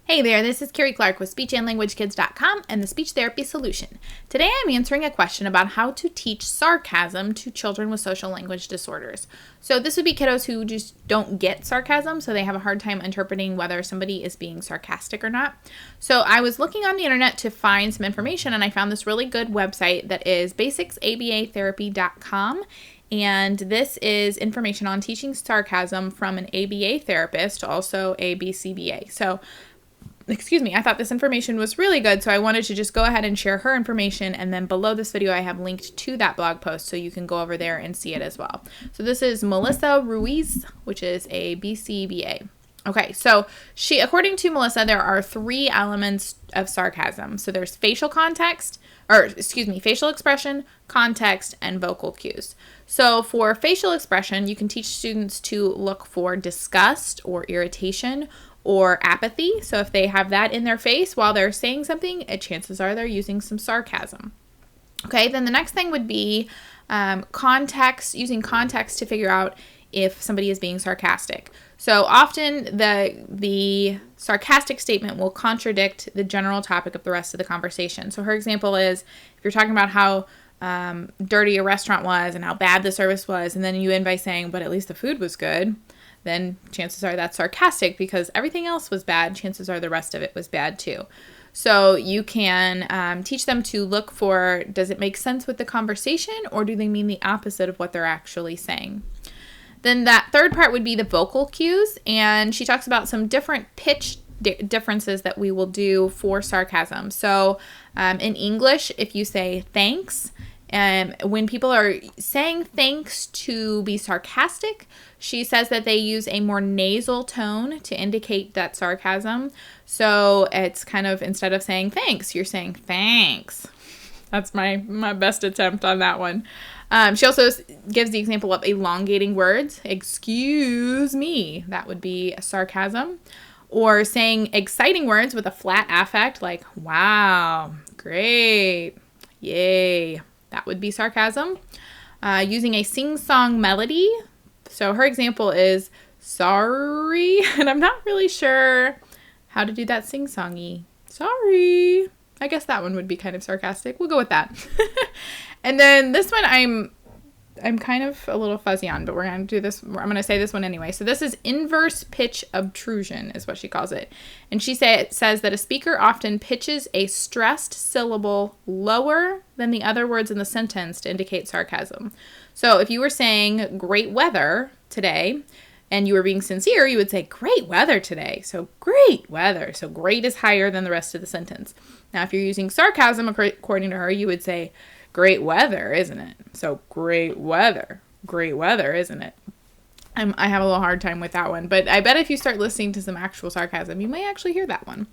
Hey there, this is Carrie Clark with SpeechAndLanguageKids.com and the Speech Therapy Solution. Today I'm answering a question about how to teach sarcasm to children with social language disorders. So this would be kiddos who just don't get sarcasm, so they have a hard time interpreting whether somebody is being sarcastic or not. So I was looking on the internet to find some information, and I found this really good website that is basicsabatherapy.com. And this is information on teaching sarcasm from an ABA therapist, also a BCBA. So I thought this information was really good, so I wanted to just go ahead and share her information, and then below this video I have linked to that blog post so you can go over there and see it as well. So this is Melissa Ruiz, which is a BCBA. Okay, so according to Melissa, there are three elements of sarcasm. So there's facial expression, context, and vocal cues. So for facial expression, you can teach students to look for disgust or irritation or apathy. So if they have that in their face while they're saying something, chances are they're using some sarcasm. Okay, then the next thing would be context, using context to figure out if somebody is being sarcastic. So often the sarcastic statement will contradict the general topic of the rest of the conversation. So her example is, if you're talking about how dirty a restaurant was and how bad the service was, and then you end by saying, but at least the food was good, then chances are that's sarcastic, because everything else was bad. Chances are the rest of it was bad too. So you can teach them to look for, does it make sense with the conversation, or do they mean the opposite of what they're actually saying? Then that third part would be the vocal cues, and she talks about some different pitch differences that we will do for sarcasm. So in English, if you say thanks, when people are saying thanks to be sarcastic, she says that they use a more nasal tone to indicate that sarcasm. So it's kind of, instead of saying thanks, you're saying thanks. That's my best attempt on that one. She also gives the example of elongating words. Excuse me. That would be a sarcasm. Or saying exciting words with a flat affect, like wow, great, yay. That would be sarcasm. Using a sing-song melody. So her example is sorry, and I'm not really sure how to do that sing-songy. Sorry. I guess that one would be kind of sarcastic. We'll go with that. And then this one I'm kind of a little fuzzy on, but we're going to do this. I'm going to say this one anyway. So this is inverse pitch obtrusion is what she calls it. And she says that a speaker often pitches a stressed syllable lower than the other words in the sentence to indicate sarcasm. So if you were saying great weather today and you were being sincere, you would say great weather today. So great weather. So great is higher than the rest of the sentence. Now, if you're using sarcasm, according to her, you would say great weather, isn't it? So great weather, isn't it? I have a little hard time with that one, but I bet if you start listening to some actual sarcasm, you may actually hear that one.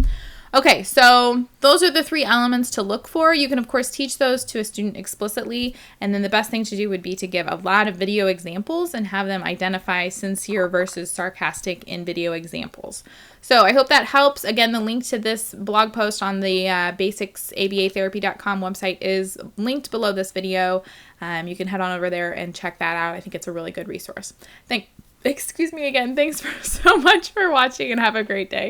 Okay, so those are the three elements to look for. You can, of course, teach those to a student explicitly, and then the best thing to do would be to give a lot of video examples and have them identify sincere versus sarcastic in video examples. So I hope that helps. Again, the link to this blog post on the basicsabatherapy.com website is linked below this video. You can head on over there and check that out. I think it's a really good resource. Thanks so much for watching, and have a great day.